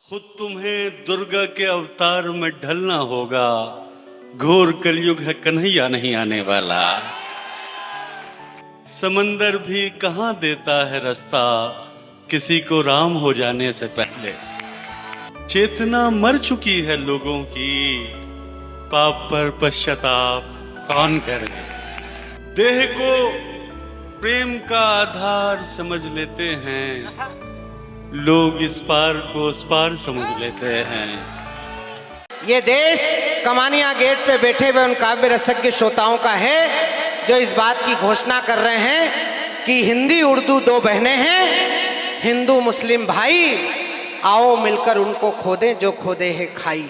खुद तुम्हें दुर्गा के अवतार में ढलना होगा। घोर कलयुग है, कन्हैया नहीं आने वाला। समंदर भी कहां देता है रास्ता किसी को राम हो जाने से पहले। चेतना मर चुकी है लोगों की, पाप पर पश्चाताप कौन करे। देह को प्रेम का आधार समझ लेते हैं लोग, इस पार को उस पार समझ लेते हैं। ये देश कमानिया गेट पे बैठे हुए उन काव्य रसज्ञ श्रोताओं का है जो इस बात की घोषणा कर रहे हैं कि हिंदी उर्दू दो बहनें हैं, हिंदू मुस्लिम भाई, आओ मिलकर उनको खोदें जो खोदे है खाई।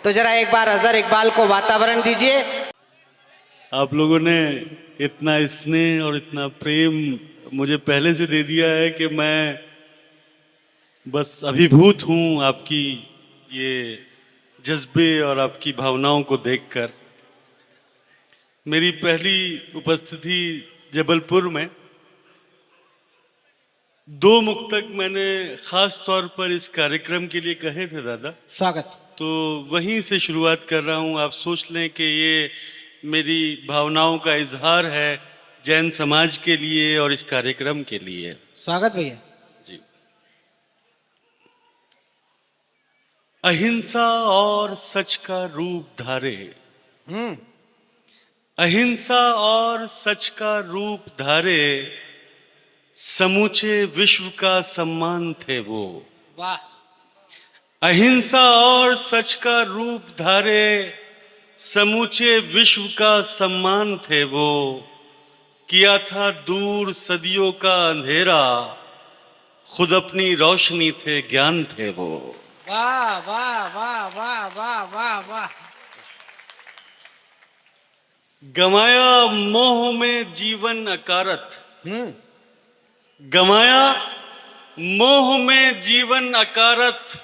तो जरा एक बार अजहर इकबाल को वातावरण दीजिए। आप लोगों ने इतना स्नेह और इतना प्रेम मुझे पहले से दे दिया है कि मैं बस अभिभूत हूं आपकी ये जज्बे और आपकी भावनाओं को देखकर। मेरी पहली उपस्थिति जबलपुर में 2 मुक्तक मैंने खास तौर पर इस कार्यक्रम के लिए कहे थे दादा। स्वागत। तो वहीं से शुरुआत कर रहा हूं। आप सोच लें कि ये मेरी भावनाओं का इजहार है जैन समाज के लिए और इस कार्यक्रम के लिए। स्वागत भैया जी। अहिंसा और सच का रूप धारे, अहिंसा और सच का रूप धारे, समूचे विश्व का सम्मान थे वो। वाह। अहिंसा और सच का रूप धारे, समूचे विश्व का सम्मान थे वो। किया था दूर सदियों का अंधेरा, खुद अपनी रोशनी थे, ज्ञान थे वो। वाह वाह वाह वाह वाह वाह वाह। गमाया मोह में जीवन अकारत, गमाया मोह में जीवन अकारत,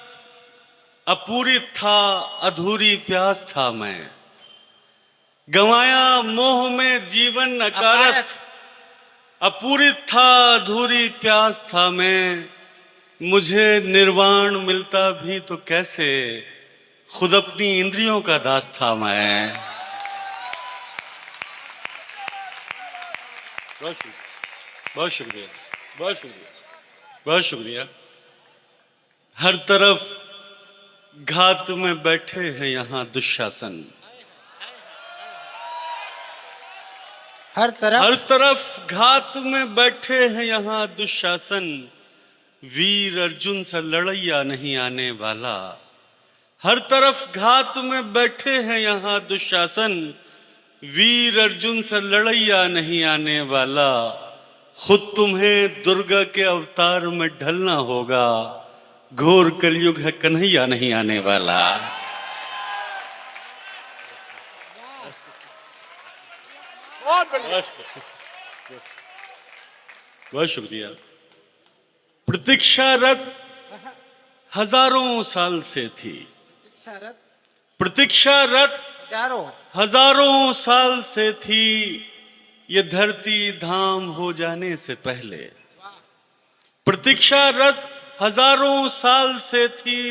अपूरित था अधूरी प्यास था मैं। गमाया मोह में जीवन अकारत, अपूरित था अधूरी प्यास था मैं। मुझे निर्वाण मिलता भी तो कैसे, खुद अपनी इंद्रियों का दास था मैं। बहुत शुक्रिया, बहुत शुक्रिया, बहुत शुक्रिया, बहुत शुक्रिया। हर तरफ घात में बैठे हैं यहाँ दुशासन, हर तरफ घात में बैठे हैं यहाँ दुशासन। वीर अर्जुन सा लड़ैया नहीं आने वाला। हर तरफ घात में बैठे हैं यहाँ दुशासन, वीर अर्जुन सा लड़ैया नहीं आने वाला। खुद तुम्हें दुर्गा के अवतार में ढलना होगा। घोर कलयुग है, कन्हैया नहीं आने वाला। बहुत शुक्रिया। प्रतीक्षारत हजारों साल से थी, प्रतीक्षारत हजारों साल से थी, ये धरती धाम हो जाने से पहले। प्रतीक्षारत हजारों साल से थी,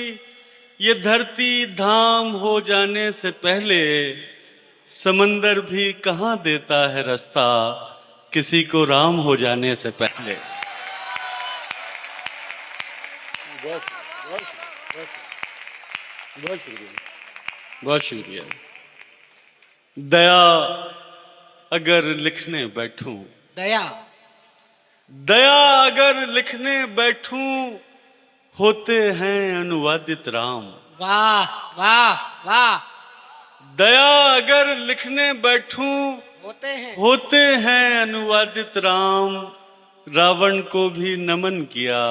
ये धरती धाम हो जाने से पहले। समंदर भी कहां देता है रास्ता किसी को राम हो जाने से पहले। बहुत शुक्रिया, बहुत शुक्रिया। दया अगर लिखने बैठूं, दया दया अगर लिखने बैठूं, होते हैं अनुवादित राम। वाह वाह वाह। दया अगर लिखने बैठूं, होते हैं अनुवादित राम। रावण को भी नमन किया,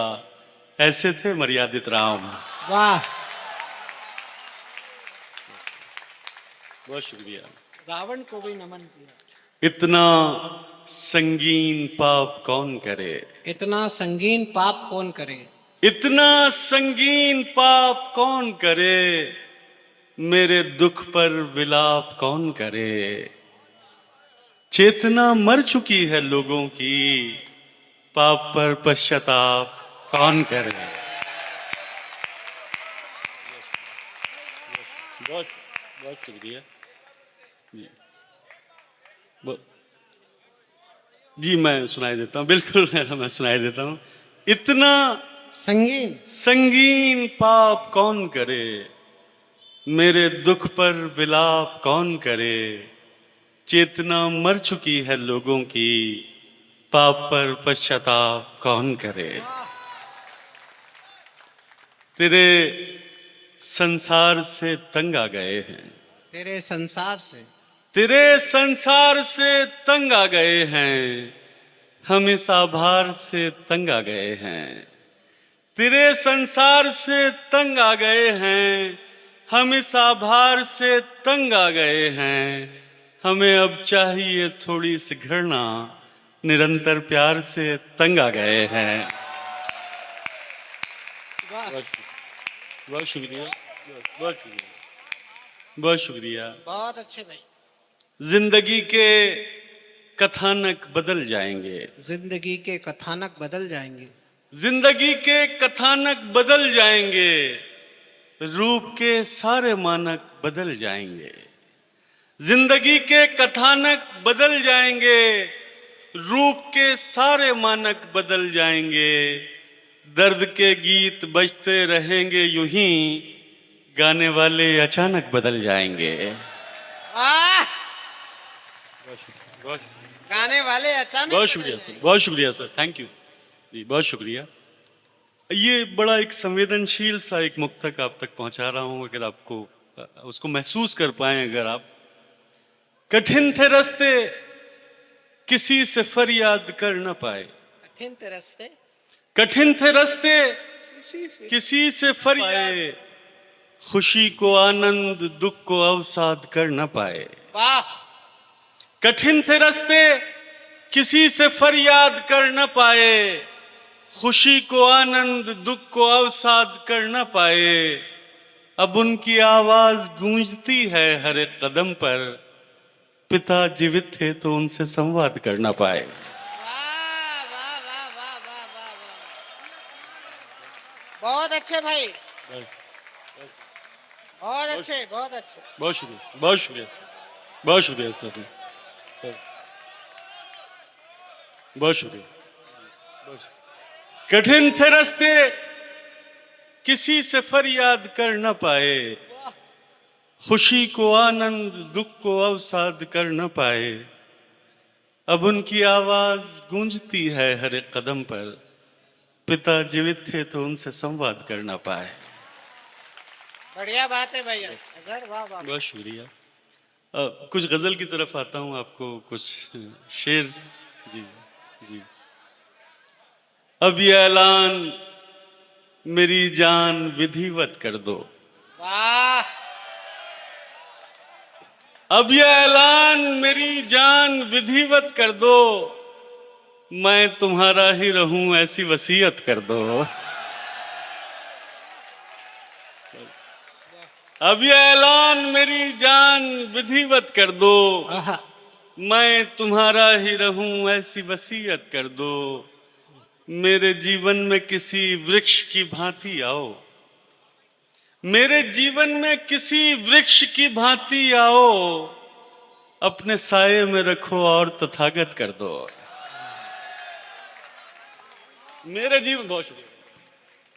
ऐसे थे मर्यादित राम। वाह। बहुत शुक्रिया। रावण को भी नमन किया। इतना संगीन पाप कौन करे, इतना संगीन पाप कौन करे, इतना संगीन पाप कौन करे। मेरे दुख पर विलाप कौन करे। चेतना मर चुकी है लोगों की, पाप पर पश्चाताप कौन करे। बहुत बहुत शुक्रिया जी। जी मैं सुनाई देता हूँ, बिल्कुल मैं सुनाई देता हूँ। इतना संगीन संगीन पाप कौन करे, मेरे दुख पर विलाप कौन करे। चेतना मर चुकी है लोगों की, पाप पर पश्चाताप कौन करे। तेरे संसार से तंग आ गए हैं, तेरे संसार से, तेरे संसार से तंग आ गए हैं, हम इस आभार से तंग आ गए हैं। तेरे संसार से तंग आ गए हैं, हम इस आभार से तंग आ गए हैं। हमें अब चाहिए थोड़ी सी घृणा, निरंतर प्यार से तंग आ गए हैं। बहुत शुक्रिया, बहुत शुक्रिया, बहुत शुक्रिया। बहुत अच्छे भाई। जिंदगी के कथानक बदल जाएंगे, जिंदगी के कथानक बदल जाएंगे, जिंदगी के कथानक बदल जाएंगे, रूप के सारे मानक बदल जाएंगे। जिंदगी के कथानक बदल जाएंगे, रूप के सारे मानक बदल जाएंगे। दर्द के गीत बजते रहेंगे यूं ही, गाने वाले अचानक बदल जाएंगे। वाह, बहुत गाने वाले अचानक बहुत शुक्रिया सर, बहुत शुक्रिया सर, थैंक यू जी, बहुत शुक्रिया। ये बड़ा एक संवेदनशील सा एक मुक्तक आप तक पहुंचा रहा हूं, अगर आपको उसको महसूस कर पाए अगर आप। कठिन थे रास्ते किसी से फरियाद कर न पाए, कठिन थे रास्ते, कठिन थे रास्ते किसी से फरियाद, खुशी को आनंद दुख को अवसाद कर न पाए। वाह, कठिन थे रास्ते किसी से फरियाद कर न पाए, खुशी को आनंद दुख को अवसाद कर न पाए। अब उनकी आवाज गूंजती है हर एक कदम पर, पिता जीवित थे तो उनसे संवाद कर न पाए। वाह, वाह, वाह, वाह, वाह, वाह, वाह। बहुत अच्छे भाई, बहुत अच्छे, बहुत अच्छे। बहुत शुक्रिया, बहुत शुक्रिया सर, बहुत शुक्रिया सर, बहुत शुक्रिया। कठिन थे रास्ते किसी से फरियाद कर न पाए, खुशी को आनंद दुख को अवसाद कर न पाए। अब उनकी आवाज गूंजती है हर एक कदम पर, पिता जीवित थे तो उनसे संवाद कर न पाए। बढ़िया बात है भैया, अगर वाह वाह। बहुत शुक्रिया। कुछ गजल की तरफ आता हूँ, आपको कुछ शेर। जी जी। अब ये ऐलान मेरी जान विधिवत कर दो, वाह, अब ये ऐलान मेरी जान विधिवत कर दो, मैं तुम्हारा ही रहूं ऐसी वसीयत कर दो। अब ये ऐलान मेरी जान विधिवत कर दो, आहा, मैं तुम्हारा ही रहूं ऐसी वसीयत कर दो। मेरे जीवन में किसी वृक्ष की भांति आओ, मेरे जीवन में किसी वृक्ष की भांति आओ, अपने साये में रखो और तथागत कर दो। मेरे जीवन, बहुत शुक्रिया।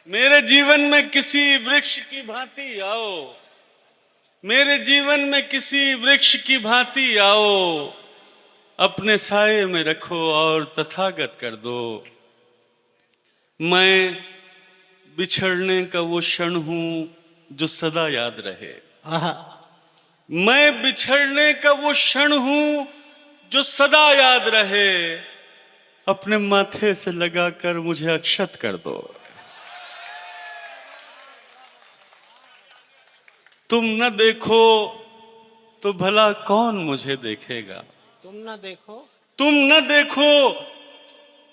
मेरे जीवन में किसी वृक्ष की भांति आओ, मेरे जीवन में किसी वृक्ष की भांति आओ, अपने साये में रखो और तथागत कर दो। मैं बिछड़ने का वो क्षण हूं जो सदा याद रहे, आहा, मैं बिछड़ने का वो क्षण हूं जो सदा याद रहे, अपने माथे से लगाकर मुझे अक्षत कर दो। तुम न देखो तो भला कौन मुझे देखेगा, तुम ना देखो, तुम न देखो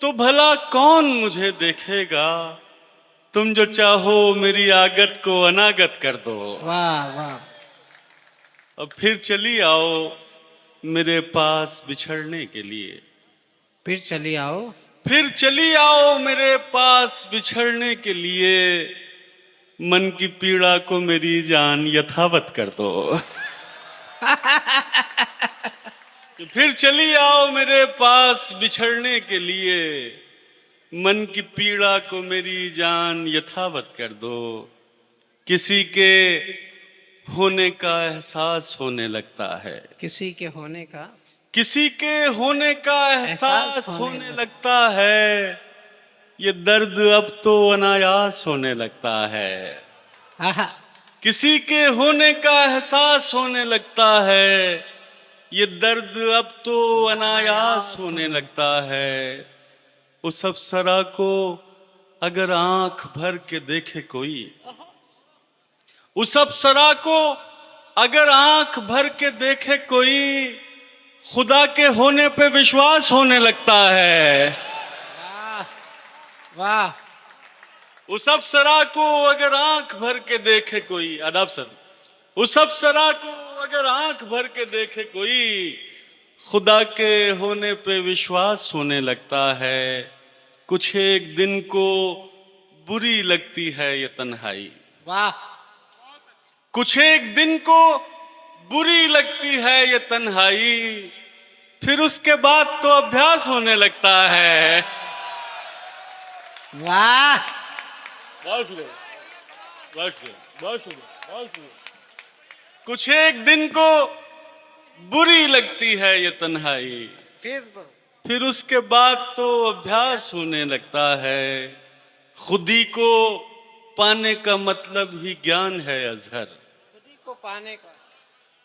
तो भला कौन मुझे देखेगा। तुम जो चाहो मेरी आगत को अनागत कर दो। वाह वाह। अब फिर चली आओ मेरे पास बिछड़ने के लिए, फिर चली आओ, फिर चली आओ मेरे पास बिछड़ने के लिए। मन की पीड़ा को मेरी जान यथावत कर दो। फिर चली आओ मेरे पास बिछड़ने के लिए, मन की पीड़ा को मेरी जान यथावत कर दो। किसी के होने का एहसास होने लगता है, किसी के होने का किसी के होने का एहसास होने लगता है। ये दर्द अब तो अनायास होने लगता है। आहा, किसी के होने का एहसास होने लगता है। ये दर्द अब तो अनायास होने लगता है। उस अप्सरा को अगर आंख भर के देखे कोई, उस अप्सरा को अगर आंख भर के देखे कोई, खुदा के होने पे विश्वास होने लगता है। वाह। उस अप्सरा को अगर आंख भर के देखे कोई, आदाब सर, उस अप्सरा को अगर आंख भर के देखे कोई, खुदा के होने पे विश्वास होने लगता है। कुछ एक दिन को बुरी लगती है ये तन्हाई, वाह। कुछ एक दिन को बुरी लगती है ये तन्हाई, फिर उसके बाद तो अभ्यास होने लगता है। वाह। बहुत शुक्रिया, बहुत शुक्रिया, बहुत शुक्रिया, बहुत शुक्रिया। कुछ एक दिन को बुरी लगती है ये तन्हाई, फिर उसके बाद तो अभ्यास होने लगता है। खुदी को पाने का मतलब ही ज्ञान है अजहर, खुदी को पाने का,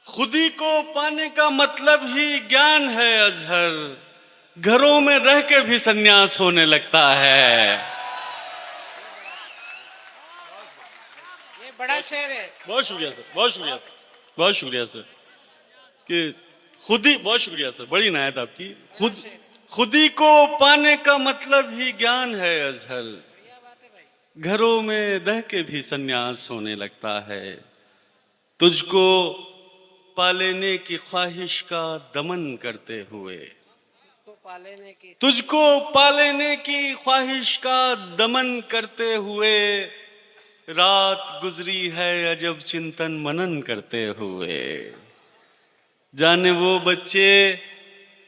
खुदी को पाने का मतलब ही ज्ञान है अजहर। घरों में रह के भी सन्यास होने लगता है। ये बड़ा शेर है। बहुत शुक्रिया सर, बहुत शुक्रिया सर, बहुत शुक्रिया सर कि खुदी, बहुत शुक्रिया सर, बड़ी इनायत आपकी। खुदी को पाने का मतलब ही ज्ञान है अजहर। घरों में रह के भी सन्यास होने लगता है। तुझको पा लेने की ख्वाहिश का दमन करते हुए, तुझको पा लेने की ख्वाहिश का दमन करते हुए, रात गुजरी है अजब चिंतन मनन करते हुए। जाने वो बच्चे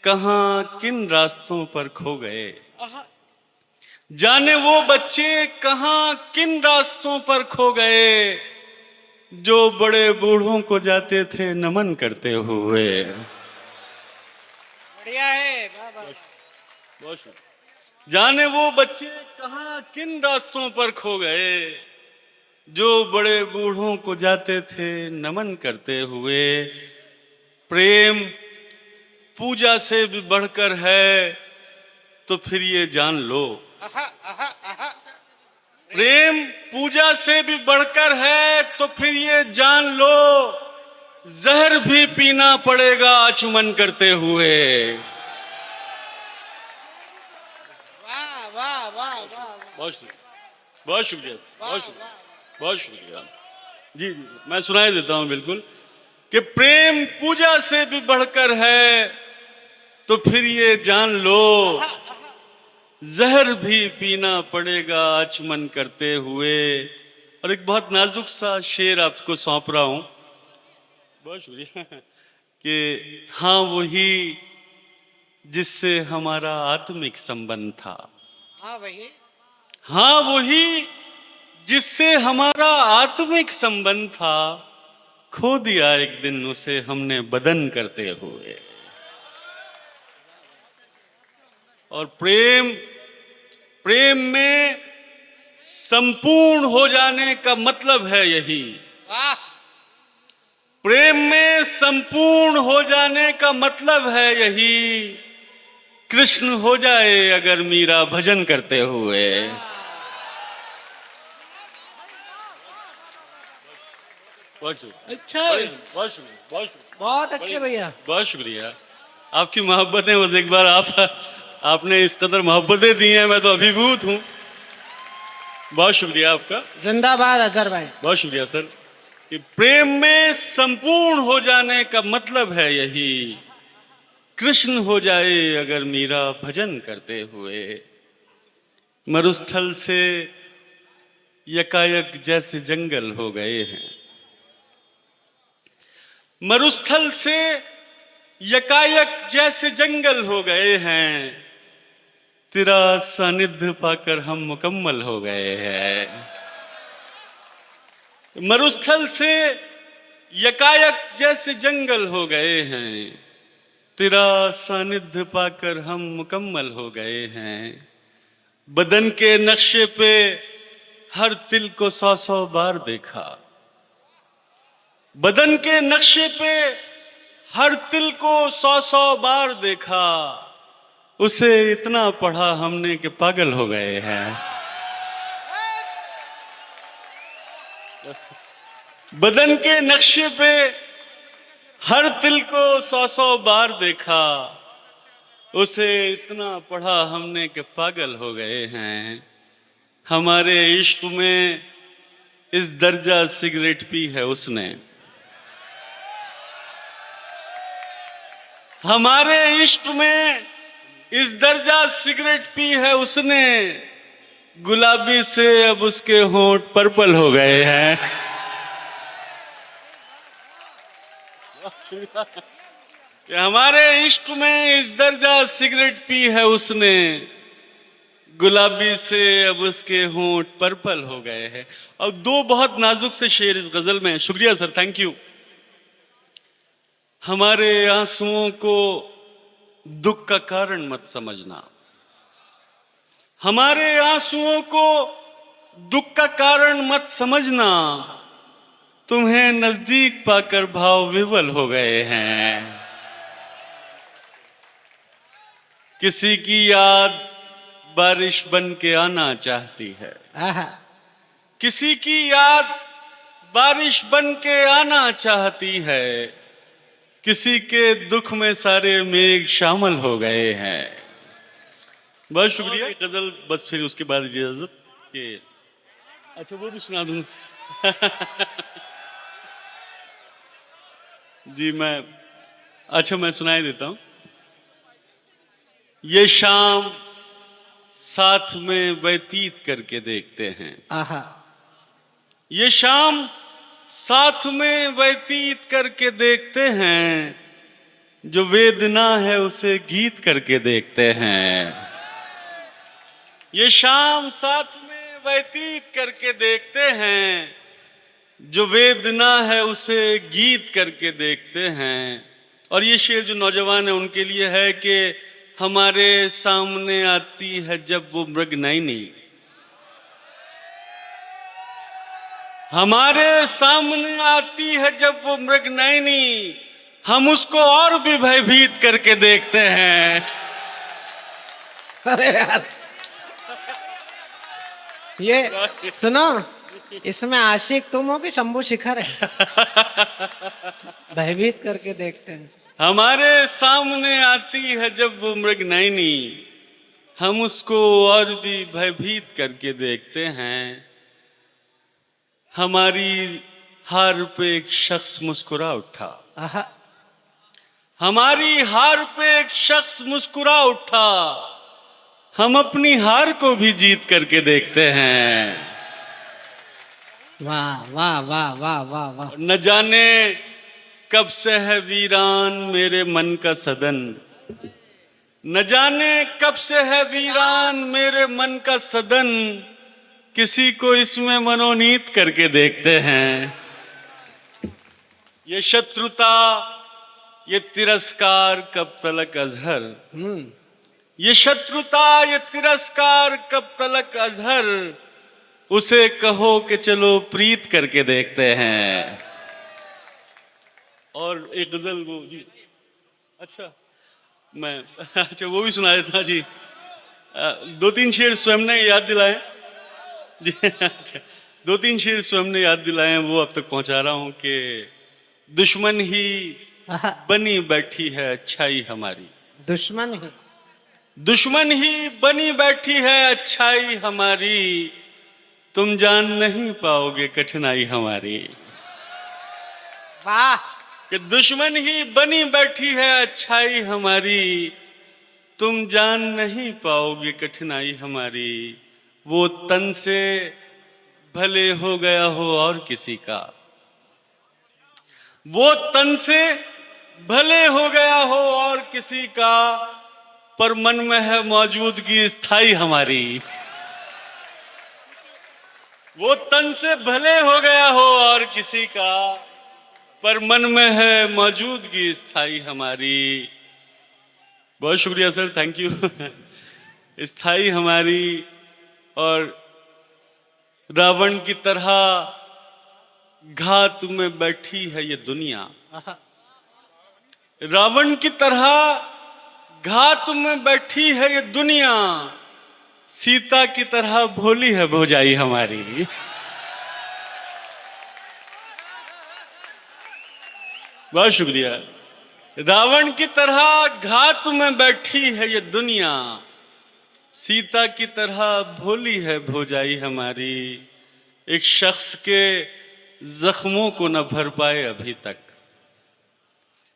कहाँ किन रास्तों पर खो गए, जाने वो बच्चे कहाँ किन रास्तों पर खो गए, जो बड़े बूढ़ों को जाते थे नमन करते हुए। बढ़िया है। बहुत शुक्रिया। जाने वो बच्चे कहाँ किन रास्तों पर खो गए, जो बड़े बूढ़ों को जाते थे नमन करते हुए। प्रेम पूजा से भी बढ़कर है तो फिर ये जान लो, प्रेम पूजा से भी बढ़कर है तो फिर ये जान लो, जहर भी पीना पड़ेगा आचमन करते हुए। वाह वाह वाह वाह। बहुत शुक्रिया, बहुत शुक्रिया, बहुत शुक्रिया, बहुत शुक्रिया। जी जी जी, मैं सुनाई देता हूं बिल्कुल कि प्रेम पूजा से भी बढ़कर है तो फिर ये जान लो, जहर भी पीना पड़ेगा आचमन करते हुए। और एक बहुत नाजुक सा शेर आपको सौंप रहा हूं, बहुत शुक्रिया, कि हाँ वही जिससे हमारा आत्मिक संबंध था, हाँ वही, हाँ वही जिससे हमारा आत्मिक संबंध था, खो दिया एक दिन उसे हमने बदन करते हुए। और प्रेम, प्रेम में संपूर्ण हो जाने का मतलब है यही। वाह। प्रेम में संपूर्ण हो जाने का मतलब है यही, कृष्ण हो जाए अगर मीरा भजन करते हुए। अच्छा, बहुत शुक्रिया, बहुत शुक्रिया, बहुत अच्छे भैया, बहुत शुक्रिया। आपकी मोहब्बतें, बस एक बार आपने इस कदर मोहब्बतें दी हैं, मैं तो अभिभूत हूँ। बहुत शुक्रिया आपका, जिंदाबाद अजहर भाई। बहुत शुक्रिया सर। कि प्रेम में संपूर्ण हो जाने का मतलब है यही, कृष्ण हो जाए अगर मीरा भजन करते हुए। मरुस्थल से यकायक जैसे जंगल हो गए हैं। मरुस्थल से यकायक जैसे जंगल हो गए हैं, तेरा सानिध्य पाकर हम मुकम्मल हो गए हैं। मरुस्थल से यकायक जैसे जंगल हो गए हैं, तेरा सानिध्य पाकर हम मुकम्मल हो गए हैं। बदन के नक्शे पे हर तिल को 100 बार देखा, बदन के नक्शे पे हर तिल को 100 बार देखा, उसे इतना पढ़ा हमने कि पागल हो गए हैं। बदन के नक्शे पे हर तिल को 100 बार देखा, उसे इतना पढ़ा हमने कि पागल हो गए हैं। हमारे इश्क में इस दर्जा सिगरेट पी है उसने, हमारे इश्क में इस दर्जा सिगरेट पी है उसने, गुलाबी से अब उसके होंठ पर्पल हो गए हैं। कि हमारे इश्क में इस दर्जा सिगरेट पी है उसने, गुलाबी से अब उसके होंठ पर्पल हो गए हैं। और दो बहुत नाजुक से शेर इस गजल में। शुक्रिया सर, थैंक यू। हमारे आंसुओं को दुख का कारण मत समझना, हमारे आंसुओं को दुख का कारण मत समझना, तुम्हें नजदीक पाकर भाव विवल हो गए हैं। किसी की याद बारिश बन के आना चाहती है, किसी की याद बारिश बन के आना चाहती है, किसी के दुख में सारे मेघ शामिल हो गए हैं। बहुत शुक्रिया। गजल बस फिर उसके बाद इजाजत के, अच्छा वो भी सुना दूं। जी मैं सुनाई देता हूं। ये शाम साथ में व्यतीत करके देखते हैं, ये शाम साथ में व्यतीत करके देखते हैं, जो वेदना है उसे गीत करके देखते हैं। ये शाम साथ में व्यतीत करके देखते हैं, जो वेदना है उसे गीत करके देखते हैं। और ये शेर जो नौजवान है उनके लिए है कि हमारे सामने आती है जब वो मृगनयनी, हमारे सामने आती है जब वो मृगनयनी, हम उसको और भी भयभीत करके देखते हैं। अरे यार, ये सुनो, इसमें आशिक तुम हो कि शंभू शिखर है? भयभीत करके देखते हैं। हमारे सामने आती है जब वो मृगनयनी, हम उसको और भी भयभीत करके देखते हैं। हमारी हार पे एक शख्स मुस्कुरा उठा, हमारी हार पे एक शख्स मुस्कुरा उठा, हम अपनी हार को भी जीत करके देखते हैं। वाह वाह वाह वाह वाह वाह। न जाने कब से है वीरान मेरे मन का सदन, न जाने कब से है वीरान मेरे मन का सदन, किसी को इसमें मनोनीत करके देखते हैं। ये शत्रुता, ये तिरस्कार कब तलक अजहर, ये शत्रुता, ये तिरस्कार कब तलक अजहर, उसे कहो कि चलो प्रीत करके देखते हैं। और एक गजल वो जी, अच्छा वो भी सुना देता जी। 2-3 शेर स्वयं ने याद दिलाए जी। अच्छा 2-3 शेर स्वयं ने याद दिलाए, वो अब तक पहुंचा रहा हूं कि दुश्मन ही बनी बैठी है अच्छाई हमारी, दुश्मन ही बनी बैठी है अच्छाई हमारी, तुम जान नहीं पाओगे कठिनाई हमारी। वाह। कि दुश्मन ही बनी बैठी है अच्छाई हमारी, तुम जान नहीं पाओगे कठिनाई हमारी। वो तन से भले हो गया हो और किसी का, वो तन से भले हो गया हो और किसी का, पर मन में है मौजूदगी स्थाई हमारी। वो तन से भले हो गया हो और किसी का, पर मन में है मौजूदगी स्थाई हमारी। बहुत शुक्रिया सर, थैंक यू। स्थाई हमारी। और रावण की तरह घात में बैठी है ये दुनिया, रावण की तरह घात में बैठी है ये दुनिया, सीता की तरह भोली है भौजाई हमारी। बहुत शुक्रिया। रावण की तरह घात में बैठी है ये दुनिया, सीता की तरह भोली है भौजाई हमारी। एक शख्स के जख्मों को न भर पाए अभी तक,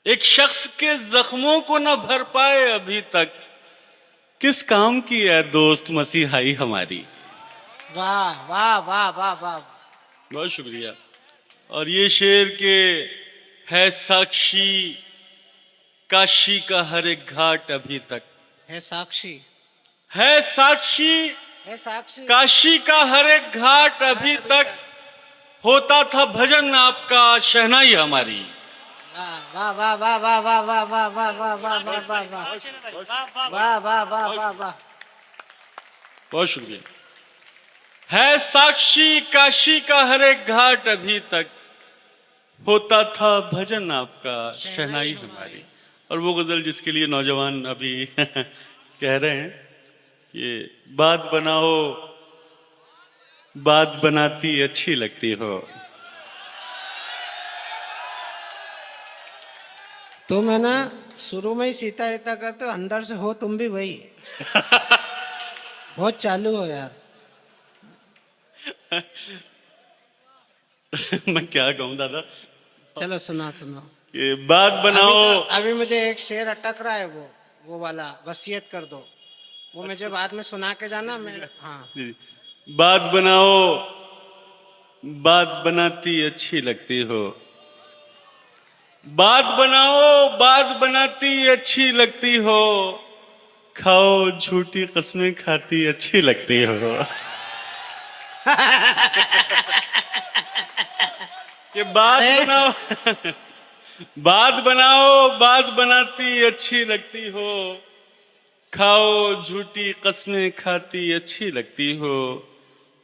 एक शख्स के जख्मों को न भर पाए अभी तक, किस काम की है दोस्त मसीहाई हमारी। वाह वाह वाह वाह वाह। बहुत शुक्रिया। और ये शेर के है साक्षी काशी का हर एक घाट अभी तक, है साक्षी, है साक्षी है साक्षी, काशी का हर एक घाट अभी तक, होता था भजन आपका शहनाई हमारी। वाह वाह वाह वाह वाह वाह वाह वाह वाह वाह वाह वाह वाह वाह वाह वाह वाह वाह। बहुत शुक्रिया। है साक्षी काशी का हर एक घाट अभी तक, होता था भजन आपका शहनाई हमारी। और वो गजल जिसके लिए नौजवान अभी कह रहे हैं कि बात बनाओ बात बनाती अच्छी लगती हो। तुम है ना शुरू में ही सीता रीता करते हो, अंदर से हो तुम भी वही। बहुत चालू हो यार। मैं क्या कहूँ दादा। चलो सुना सुना। ये बात बनाओ। अभी मुझे एक शेर अटक रहा है, वो वाला वसीयत कर दो, वो मुझे बाद में सुना के जाना। मैं हाँ, बात बनाओ बात बनाती अच्छी लगती हो, बात बनाओ बात बनाती अच्छी लगती हो, खाओ झूठी कस्में खाती अच्छी लगती हो। कि बात बनाओ बात बनाओ बात बनाती अच्छी लगती हो, खाओ झूठी कस्में खाती अच्छी लगती हो,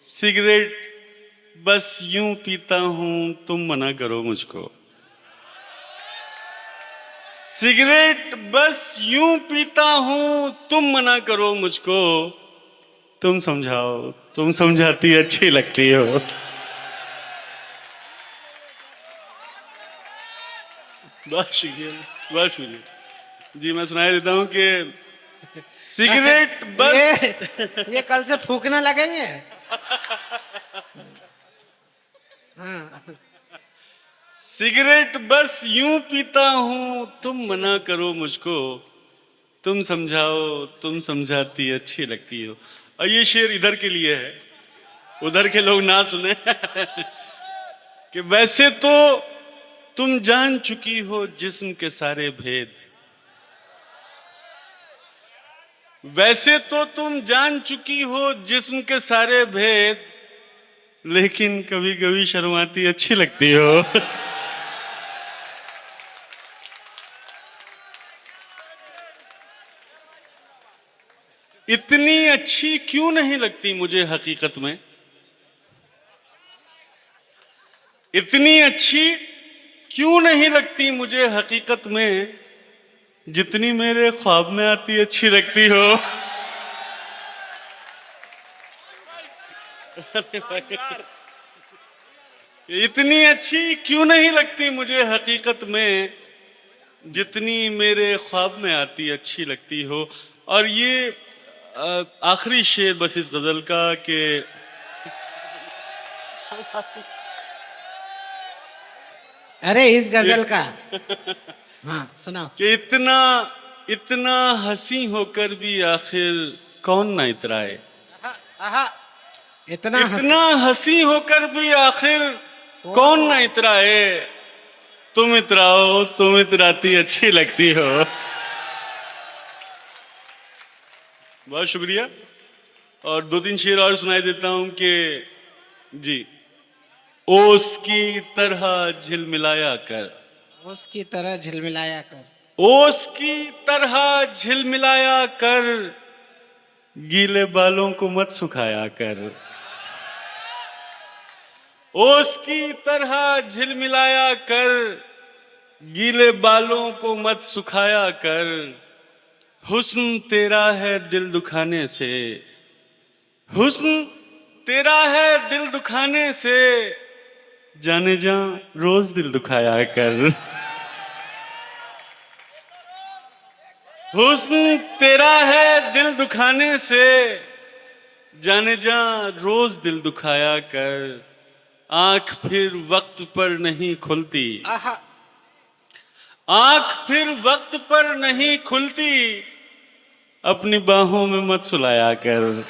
सिगरेट बस यूं पीता हूं तुम मना करो मुझको, सिगरेट बस यूं पीता हूं तुम मना करो मुझको, तुम समझाओ तुम समझाती अच्छी लगती हो। बहुत शुक्रिया बहुत शुक्रिया जी। मैं सुनाई देता हूं कि सिगरेट बस ये कल से फूकने लगेंगे। हाँ। सिगरेट बस यूं पीता हूं तुम मना करो मुझको, तुम समझाओ तुम समझाती अच्छी लगती हो। और ये शेर इधर के लिए है, उधर के लोग ना सुने। कि वैसे तो तुम जान चुकी हो जिस्म के सारे भेद, वैसे तो तुम जान चुकी हो जिस्म के सारे भेद, लेकिन कभी कभी शर्माती अच्छी लगती हो। इतनी अच्छी क्यों नहीं लगती मुझे हकीकत में, इतनी अच्छी क्यों नहीं लगती मुझे हकीकत में, जितनी मेरे ख्वाब में आती अच्छी लगती हो। इतनी अच्छी क्यों नहीं लगती मुझे हकीकत में, जितनी मेरे ख्वाब में आती अच्छी लगती हो। और ये आखिरी शेर बस इस गजल का कि अरे इस गजल का हाँ सुनाओ। कि इतना इतना हंसी होकर भी आखिर कौन ना इतराए, इतना इतना हंसी होकर भी आखिर कौन ना इतराए। तुम इतराओ, तुम इतराती अच्छी लगती हो। बहुत शुक्रिया। और दो तीन शेर और सुनाई देता हूं कि जी, ओस की तरह झिलमिलाया कर, उसकी तरह झिलमिलाया कर, ओस की तरह झिलमिलाया कर, गीले बालों को मत सुखाया कर। ओस की तरह झिलमिलाया कर, गीले बालों को मत सुखाया कर। हुस्न तेरा है दिल दुखाने से, हुस्न तेरा है दिल दुखाने से, जाने जा रोज दिल दुखाया कर। हुस्न तेरा है दिल दुखाने से, जाने जा रोज दिल दुखाया कर। आंख फिर वक्त पर नहीं खुलती, आहा, आंख फिर वक्त पर नहीं खुलती, अपनी बाहों में मत सुलाया कर।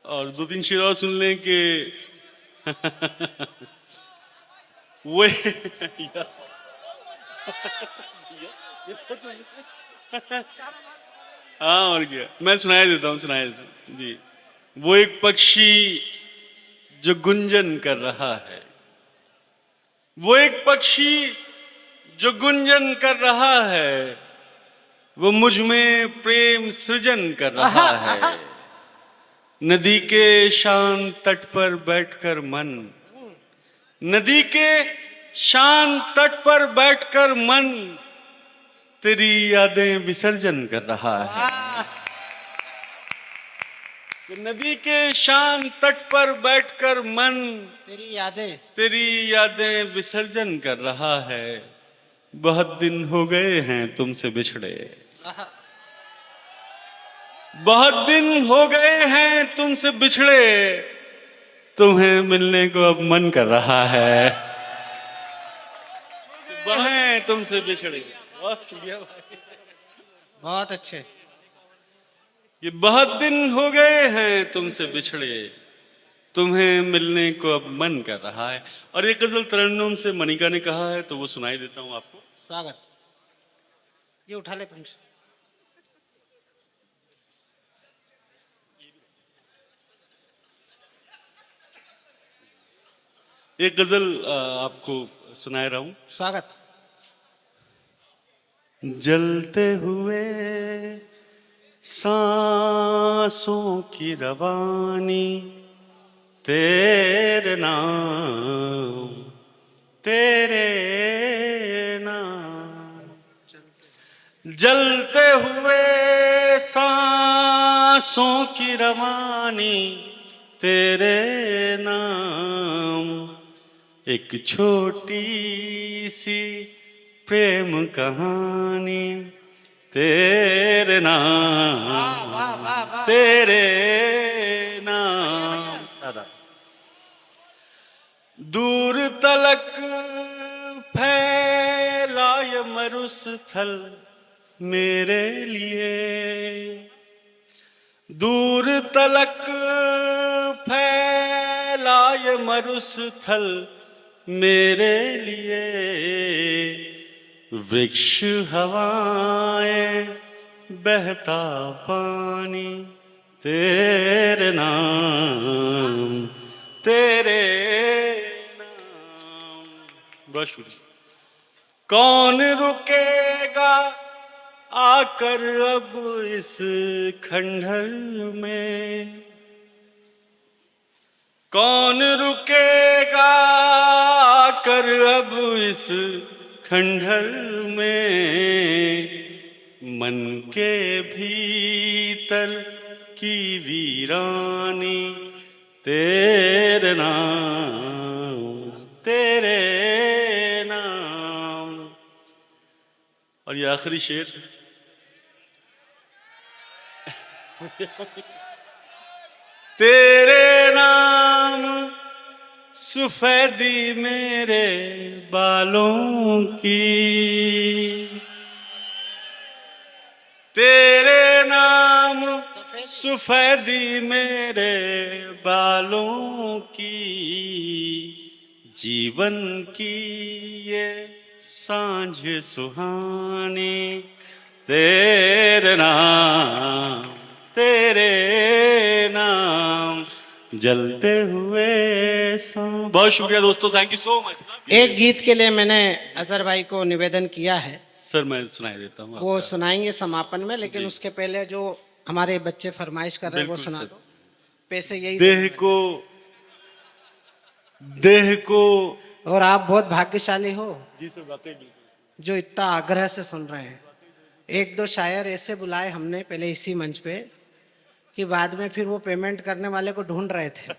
और दो तीन शेर और सुन लें कि वो हाँ, और क्या, मैं सुनाई देता हूँ, सुनाई देता हूँ जी। वो एक पक्षी जो गुंजन कर रहा है, वो एक पक्षी जो गुंजन कर रहा है, वो मुझ में प्रेम सृजन कर रहा है। नदी के शांत तट पर बैठकर मन, नदी के शांत तट पर बैठकर मन, तेरी यादें विसर्जन कर रहा है। नदी के शांत तट पर बैठकर मन, तेरी यादें विसर्जन कर रहा है। बहुत दिन हो गए हैं तुमसे बिछड़े, बहुत दिन हो गए हैं तुमसे बिछड़े, तुम्हें मिलने को अब मन कर रहा है। हैं तुमसे बिछड़े। बहुत शुक्रिया भाई, बहुत अच्छे। ये बहुत दिन हो गए हैं तुमसे बिछड़े, तुम्हें मिलने को अब मन कर रहा है। और ये गजल तरन्नुम से मनिका ने कहा है, तो वो सुनाई देता हूं आपको। स्वागत। ये उठा ले प्रिंस। एक गजल आपको सुनाए रहा हूं। स्वागत। जलते हुए सांसों की रवानी, तेरे नाम, तेरे नाम। जलते हुए सांसों की रवानी, तेरे नाम। एक छोटी सी प्रेम कहानी, तेरे नाम, तेरे नाम। दादा दूर तलक फैला ये मरुस्थल मेरे लिए, दूर तलक फैला ये मरुस्थल मेरे लिए। वृक्ष हवाएं बहता पानी, तेरे नाम, तेरे नाम। बहुत शुक्रिया। कौन रुकेगा आकर अब इस खंडहर में, कौन रुकेगा आकर अब इस खंडहर में। मन के भीतर की वीरानी, तेरे नाम, तेरे नाम। और ये आखिरी शेर, तेरे नाम सफेदी मेरे बालों की, तेरे नाम सफेदी मेरे बालों की, जीवन की ये सांझ सुहानी, तेरे नाम जलते हुए बहुत शुक्रिया दोस्तों, थैंक यू सो मच। एक गीत के लिए मैंने अजहर भाई को निवेदन किया है, सर मैं सुनाई देता हूँ वो आपका। सुनाएंगे समापन में, लेकिन जी। उसके पहले जो हमारे बच्चे फरमाइश कर रहे हैं वो बिल्कुल सुना सर। दो। पैसे यही देह को और आप बहुत भाग्यशाली हो जी सर, बातें जो इतना आग्रह से सुन रहे हैं। एक दो शायर ऐसे बुलाए हमने पहले इसी मंच पे कि बाद में फिर वो पेमेंट करने वाले को ढूंढ रहे थे।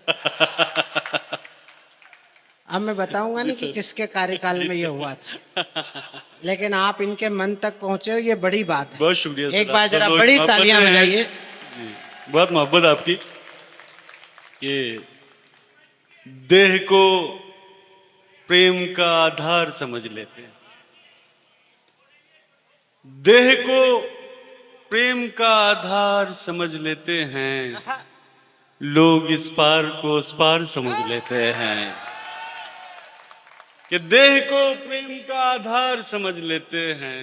अब मैं बताऊंगा नहीं कि सर। किसके कार्यकाल में ये हुआ था, लेकिन आप इनके मन तक पहुंचे हो, ये बड़ी बात है। बहुत शुक्रिया सर, एक बार आप सब जरा लोग बड़ी मोहब्बत तालियां में हैं। बजाइए। जी, बहुत मोहब्बत आपकी। ये देह को प्रेम का आधार समझ लेते हैं, देह को प्रेम का आधार समझ लेते हैं, लोग इस पार को उस पार समझ लेते हैं। कि देह को प्रेम का आधार समझ लेते हैं,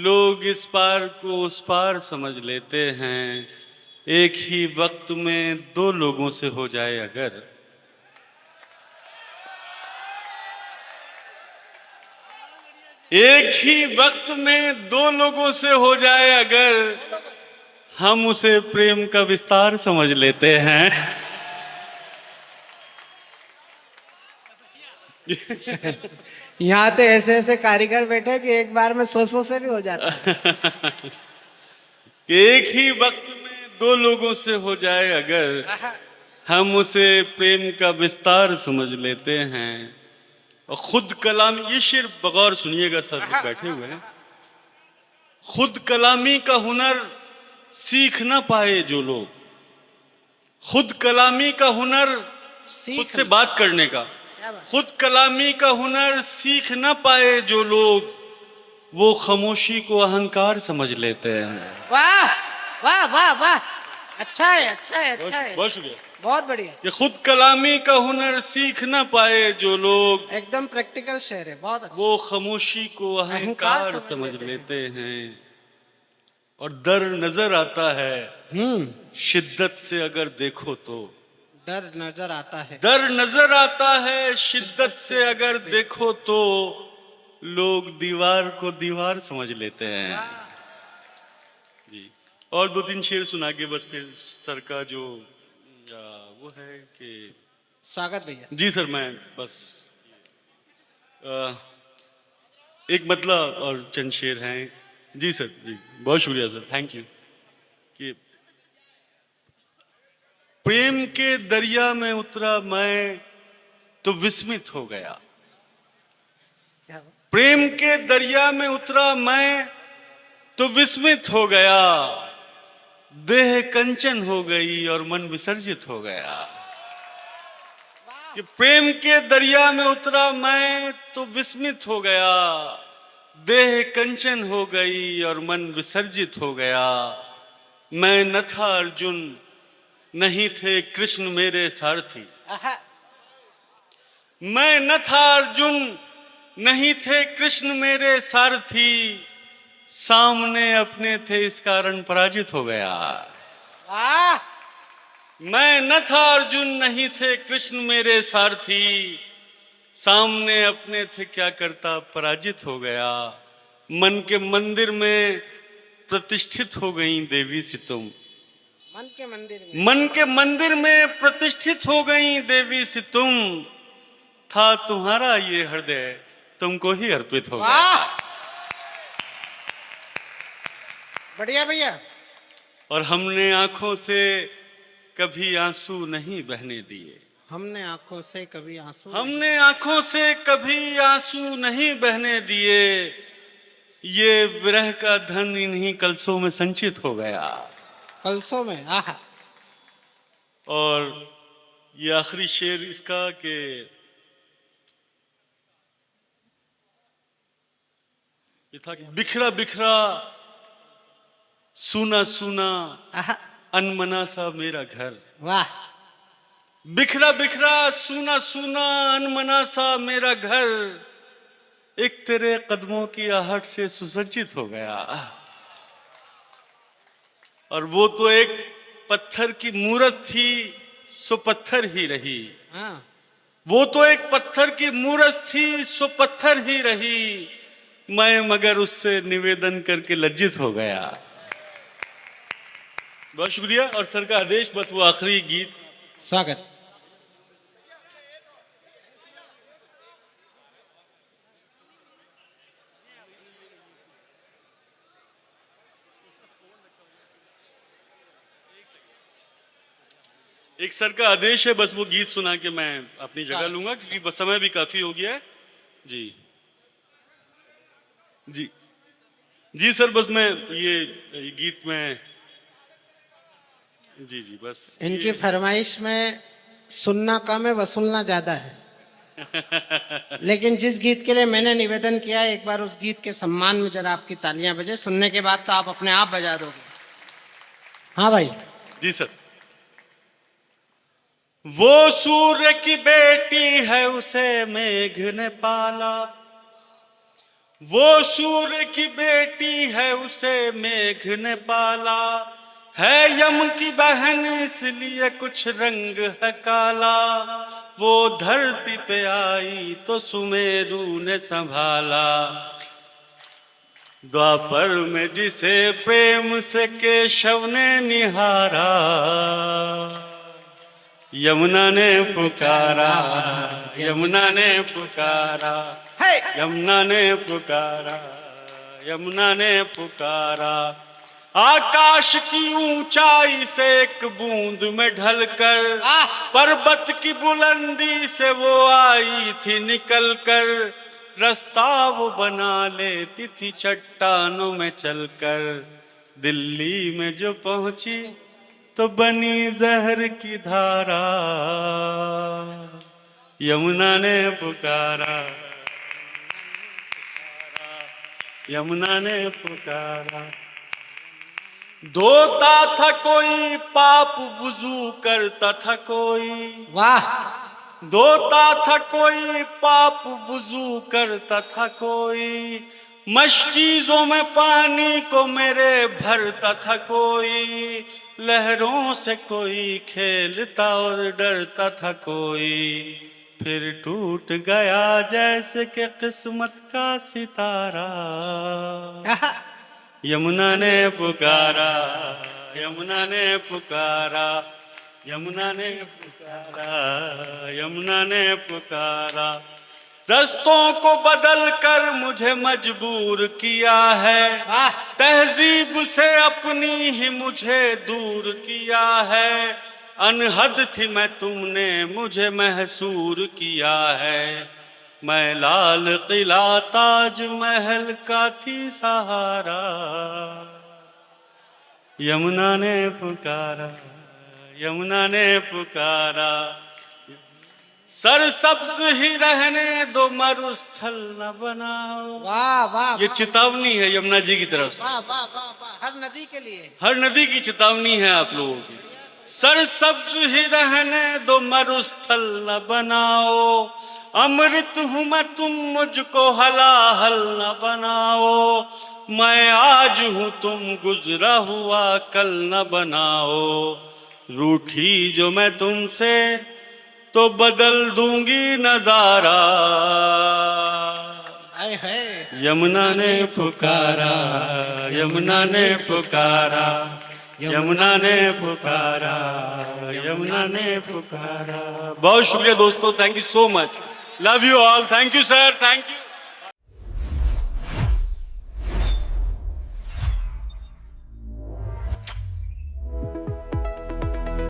लोग इस पार को उस पार समझ लेते हैं। एक ही वक्त में दो लोगों से हो जाए अगर, एक ही वक्त में दो लोगों से हो जाए अगर, हम उसे प्रेम का विस्तार समझ लेते हैं। यहाँ तो ऐसे ऐसे कारीगर बैठे कि एक बार में 100 से भी हो जाता है। कि एक ही वक्त में दो लोगों से हो जाए अगर, हम उसे प्रेम का विस्तार समझ लेते हैं। और खुद कलाम, ये शेर बगौर सुनिएगा सर जो बैठे हुए हैं। खुद कलामी का हुनर सीख ना पाए जो लोग, खुद कलामी का हुनर, खुद से बात करने का, खुद कलामी का हुनर सीख ना पाए जो लोग, वो खामोशी को अहंकार समझ लेते हैं। वाह वाह वाह वाह, अच्छा है अच्छा है अच्छा है, बहुत शुक्रिया। बहुत बढ़िया। कि खुद कलामी का हुनर सीख ना पाए जो लोग, एकदम प्रैक्टिकल शेर है, बहुत अच्छा। वो खामोशी को अहंकार समझ लेते हैं। और डर नजर आता है शिद्दत से अगर देखो तो, डर नजर आता है, डर नजर आता है शिद्दत से अगर देखो तो, लोग दीवार को दीवार समझ लेते हैं। जी, और दो तीन शेर सुना के बस फिर सर का जो वो है कि स्वागत भैया। जी सर, मैं बस एक मतलब और चंद शेर हैं। जी सर, जी बहुत शुक्रिया सर, थैंक यू। कि प्रेम के दरिया में उतरा मैं तो विस्मित हो गया, प्रेम के दरिया में उतरा मैं तो विस्मित हो गया, देह कंचन हो गई और मन विसर्जित हो गया। कि प्रेम के दरिया में उतरा मैं तो विस्मित हो गया, देह कंचन हो गई और मन विसर्जित हो गया। मैं न था अर्जुन, नहीं थे कृष्ण मेरे सारथी, मैं न था अर्जुन, नहीं थे कृष्ण मेरे सारथी, सामने अपने थे इस कारण पराजित हो गया। मैं न था अर्जुन, नहीं थे कृष्ण मेरे सारथी, सामने अपने थे क्या करता पराजित हो गया। मन के मंदिर में प्रतिष्ठित हो गई देवी सी तुम, मन के मंदिर में, मन के मंदिर में प्रतिष्ठित हो गई देवी सी तुम, था तुम्हारा ये हृदय तुमको ही अर्पित हो गया। बढ़िया भैया। और हमने आंखों से कभी आंसू नहीं बहने दिए, हमने आंखों से कभी आंसू, हमने आंखों से कभी आंसू नहीं बहने दिए, ये विरह का धन इन्हीं कलसों में संचित हो गया। कलसों में, आहा। और ये आखिरी शेर इसका कि ये था कि बिखरा बिखरा सूना सूना, आहा। अनमना सा मेरा घर। वाह, बिखरा बिखरा सूना सूना अनमना सा मेरा घर, एक तेरे कदमों की आहट से सुसज्जित हो गया। और वो तो एक पत्थर की मूरत थी, सो पत्थर ही रही। हाँ, वो तो एक पत्थर की मूरत थी, सो पत्थर ही रही। मैं मगर उससे निवेदन करके लज्जित हो गया। बहुत शुक्रिया। और सर का आदेश, बस वो आखिरी गीत। स्वागत। एक सर का आदेश है, बस वो गीत सुना के मैं अपनी जगह लूंगा, क्योंकि बस समय भी काफी हो गया है। जी जी जी सर, बस मैं ये गीत में जी जी बस इनकी फरमाइश में सुनना कम है, वसूलना ज्यादा है। लेकिन जिस गीत के लिए मैंने निवेदन किया है, एक बार उस गीत के सम्मान में जरा आपकी तालियां बजे। सुनने के बाद तो आप अपने आप बजा दोगे। हाँ भाई। जी सर। वो सूर्य की बेटी है, उसे मेघ ने पाला। वो सूर्य की बेटी है, उसे मेघ ने पाला। है यम की बहन, इसलिए कुछ रंग है काला। वो धरती पे आई तो सुमेरु ने संभाला। द्वापर में जिसे प्रेम से केशव ने निहारा, यमुना ने पुकारा, यमुना ने पुकारा, यमुना ने पुकारा, यमुना ने पुकारा। आकाश की ऊंचाई से एक बूंद में ढलकर, पर्वत की बुलंदी से वो आई थी निकलकर। रास्ता वो बना लेती थी चट्टानों में चलकर। दिल्ली में जो पहुंची तो बनी जहर की धारा। यमुना ने पुकारा, यमुना ने पुकारा। धोता था कोई पाप, वुजू करता था कोई। वाह। धोता था कोई पाप, वुजू करता था कोई। मशकीजों में पानी को मेरे भरता था कोई। लहरों से कोई खेलता और डरता था कोई। फिर टूट गया जैसे कि किस्मत का सितारा। यमुना ने पुकारा, यमुना ने पुकारा, यमुना ने पुकारा, यमुना ने पुकारा। रस्तों को बदल कर मुझे मजबूर किया है। तहजीब से अपनी ही मुझे दूर किया है। अनहद थी मैं, तुमने मुझे महसूर किया है। मैं लाल किला ताज महल का थी सहारा। यमुना ने पुकारा, यमुना ने पुकारा। सरसब्ज ही रहने दो, मरुस्थल न बनाओ। वाह वाह। ये चेतावनी है यमुना जी की तरफ से। वाह वाह वाह वाह। हर नदी के लिए, हर नदी की चेतावनी है आप लोगों की। सरसब्ज ही रहने दो, मरुस्थल न बनाओ। अमृत हूं मैं, तुम मुझको हलाहल न बनाओ। मैं आज हूं, तुम गुजरा हुआ कल न बनाओ। रूठी जो मैं तुमसे तो बदल दूंगी नजारा। यमुना ने पुकारा, यमुना ने पुकारा, यमुना ने पुकारा, यमुना ने पुकारा। बहुत शुक्रिया दोस्तों, thank you so much, love you all, thank you sir, thank you.